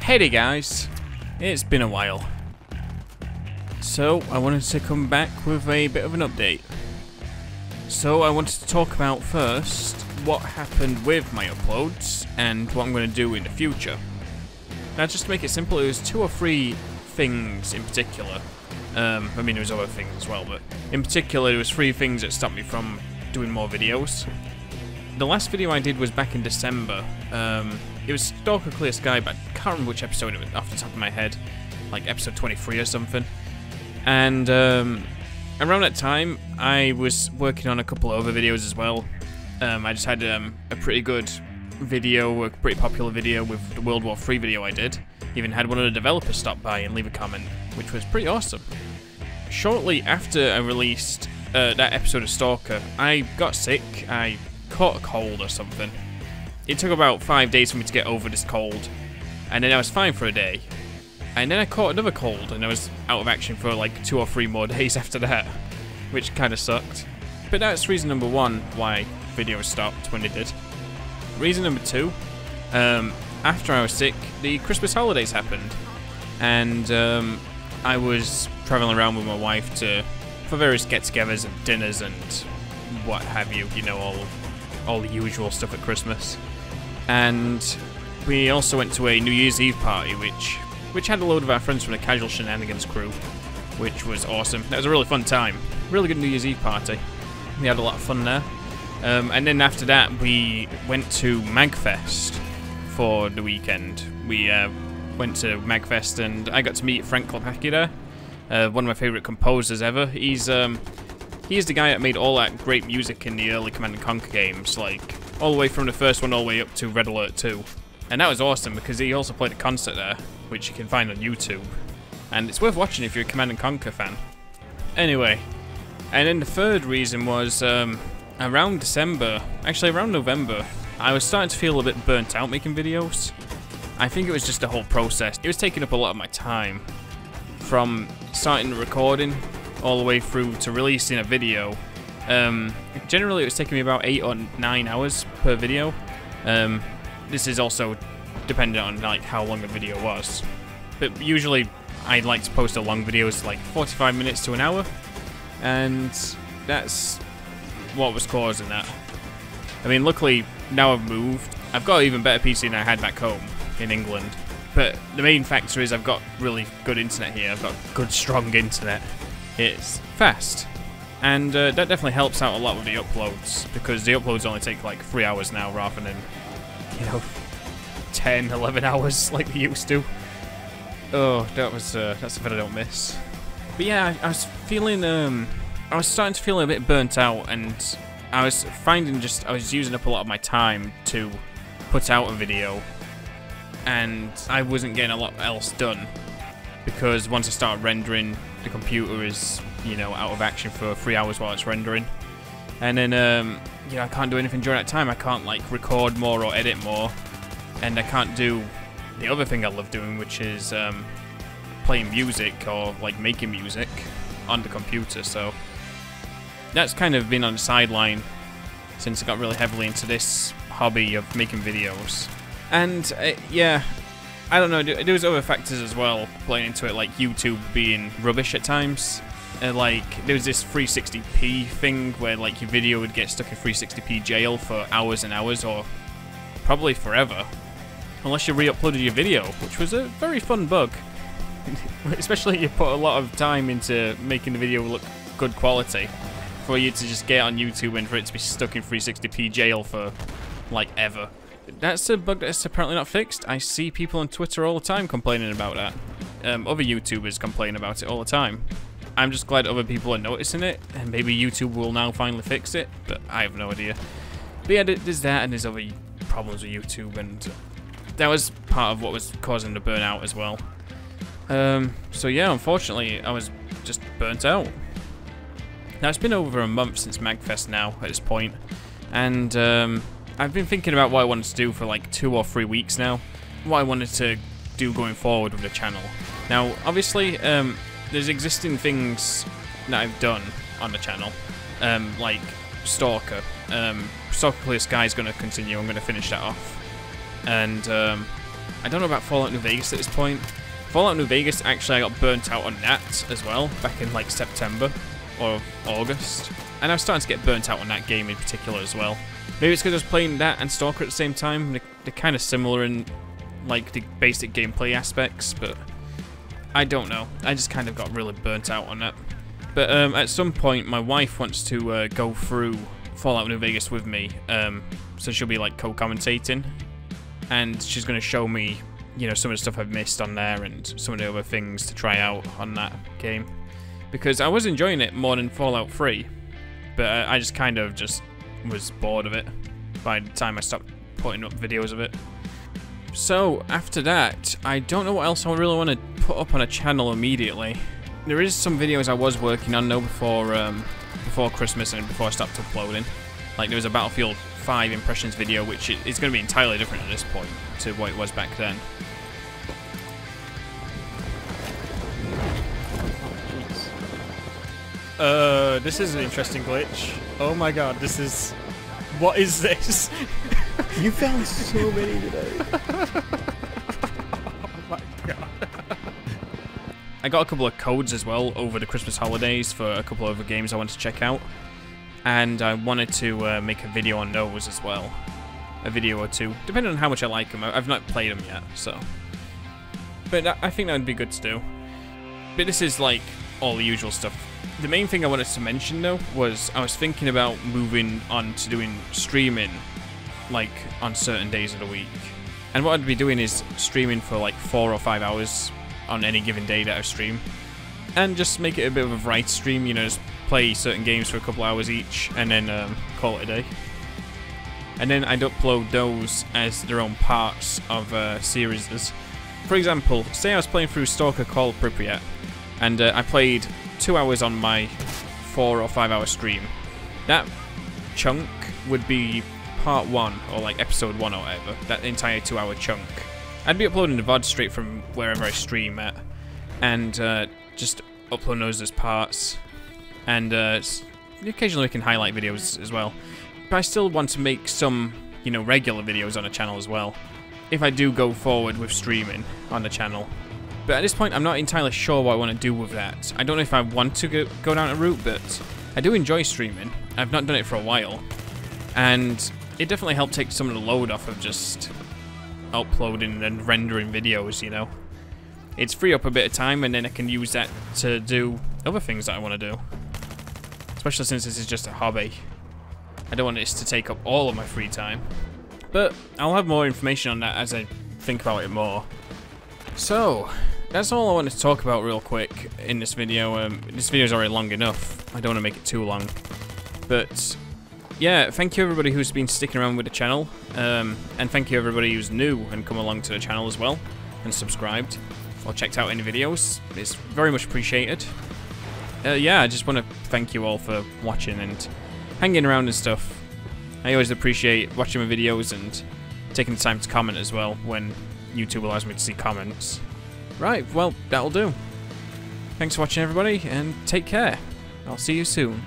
Hey there guys, it's been a while. So I wanted to come back with a bit of an update. So I wanted to talk about first what happened with my uploads and what I'm going to do in the future. Now just to make it simple, it was 2 or 3 things in particular. I mean there was other things as well, but in particular there was 3 things that stopped me from doing more videos. The last video I did was back in December. It was Stalker Clear Sky, but I can't remember which episode it was off the top of my head. Like episode 23 or something. And around that time, I was working on a couple of other videos as well. I just had a pretty good video, a pretty popular video with the World War III video I did. Even had one of the developers stop by and leave a comment, which was pretty awesome. Shortly after I released that episode of Stalker, I got sick. I caught a cold or something. It took about 5 days for me to get over this cold, and then I was fine for a day. And then I caught another cold, and I was out of action for like 2 or 3 more days after that, which kind of sucked. But that's reason number 1 why videos stopped when they did. Reason number 2, after I was sick, the Christmas holidays happened, and I was traveling around with my wife for various get-togethers and dinners and what have you, you know, all the usual stuff at Christmas. And we also went to a New Year's Eve party, which had a load of our friends from the Casual Shenanigans crew, which was awesome. That was a really fun time. Really good New Year's Eve party. We had a lot of fun there. And then after that, we went to Magfest for the weekend. We went to Magfest, and I got to meet Frank Klepacki there, one of my favourite composers ever. He's the guy that made all that great music in the early Command & Conquer games, like all the way from the first one all the way up to Red Alert 2. And that was awesome because he also played a concert there, which you can find on YouTube. And it's worth watching if you're a Command & Conquer fan. Anyway, and then the third reason was around December, actually around November, I was starting to feel a bit burnt out making videos. I think it was just the whole process. It was taking up a lot of my time. From starting the recording all the way through to releasing a video. Generally it was taking me about 8 or 9 hours per video. This is also dependent on like how long the video was. But usually I like to post a long videos like 45 minutes to an hour. And that's what was causing that. I mean, luckily now I've moved. I've got an even better PC than I had back home in England. But the main factor is I've got really good internet here. I've got good, strong internet. It's fast. And that definitely helps out a lot with the uploads, because the uploads only take like 3 hours now rather than, you know, 10, 11 hours like they used to. Oh, that's something I don't miss. But yeah, I was feeling, I was starting to feel a bit burnt out, and I was finding I was using up a lot of my time to put out a video, and I wasn't getting a lot else done, because once I start rendering, the computer is, you know, out of action for 3 hours while it's rendering. And then, you know, I can't do anything during that time. I can't, like, record more or edit more. And I can't do the other thing I love doing, which is playing music or, like, making music on the computer. So that's kind of been on the sideline since I got really heavily into this hobby of making videos. And, yeah, I don't know, there was other factors as well playing into it, like YouTube being rubbish at times. Like, there was this 360p thing where, like, your video would get stuck in 360p jail for hours and hours, or probably forever, unless you re-uploaded your video, which was a very fun bug. Especially if you put a lot of time into making the video look good quality, for you to just get on YouTube and for it to be stuck in 360p jail for, like, ever. That's a bug that's apparently not fixed. I see people on Twitter all the time complaining about that. Other YouTubers complain about it all the time. I'm just glad other people are noticing it, and maybe YouTube will now finally fix it, but I have no idea. But yeah, there's that, and there's other problems with YouTube, and that was part of what was causing the burnout as well. So yeah, unfortunately, I was just burnt out. Now, it's been over a month since Magfest now, at this point, and I've been thinking about what I wanted to do for like 2 or 3 weeks now. What I wanted to do going forward with the channel. Now, obviously, there's existing things that I've done on the channel, like Stalker. Stalker Clear Sky is going to continue. I'm going to finish that off. And I don't know about Fallout New Vegas at this point. Fallout New Vegas, actually, I got burnt out on that as well, back in like September or August. And I was starting to get burnt out on that game in particular as well. Maybe it's because I was playing that and Stalker at the same time. They're kind of similar in like the basic gameplay aspects, but I don't know. I just kind of got really burnt out on that. But at some point, my wife wants to go through Fallout New Vegas with me, so she'll be like co-commentating, and she's going to show me, you know, some of the stuff I've missed on there and some of the other things to try out on that game, because I was enjoying it more than Fallout 3, but I just kind of just was bored of it by the time I stopped putting up videos of it. So after that, I don't know what else I really want to put up on a channel immediately. There is some videos I was working on though before Christmas and before I stopped uploading. Like there was a Battlefield 5 impressions video, which is going to be entirely different at this point to what it was back then. This is an interesting glitch. Oh my god, this is... What is this? You found so many today. Oh my god. I got a couple of codes as well over the Christmas holidays for a couple of other games I wanted to check out. And I wanted to make a video on those as well. A video or two, depending on how much I like them. I've not played them yet, so... But I think that would be good to do. But this is like all the usual stuff. The main thing I wanted to mention though was I was thinking about moving on to doing streaming like on certain days of the week. And what I'd be doing is streaming for like 4 or 5 hours on any given day that I stream. And just make it a bit of a variety stream, you know, just play certain games for a couple hours each and then call it a day. And then I'd upload those as their own parts of series. For example, say I was playing through Stalker Call Pripyat, and I played 2 hours on my 4 or 5 hour stream. That chunk would be part 1, or like episode 1 or whatever, that entire 2 hour chunk. I'd be uploading the VOD straight from wherever I stream at, and just upload those as parts, and occasionally we can highlight videos as well. But I still want to make some, you know, regular videos on the channel as well, if I do go forward with streaming on the channel. But at this point, I'm not entirely sure what I want to do with that. I don't know if I want to go down a route, but I do enjoy streaming. I've not done it for a while, and it definitely helped take some of the load off of just uploading and rendering videos, you know. It's free up a bit of time, and then I can use that to do other things that I want to do. Especially since this is just a hobby. I don't want this to take up all of my free time. But I'll have more information on that as I think about it more. So, that's all I wanted to talk about real quick in this video. This video is already long enough. I don't want to make it too long. But yeah, thank you everybody who's been sticking around with the channel. And thank you everybody who's new and come along to the channel as well and subscribed or checked out any videos. It's very much appreciated. Yeah, I just want to thank you all for watching and hanging around and stuff. I always appreciate watching my videos and taking the time to comment as well when YouTube allows me to see comments. Right, well, that'll do. Thanks for watching everybody, and take care. I'll see you soon.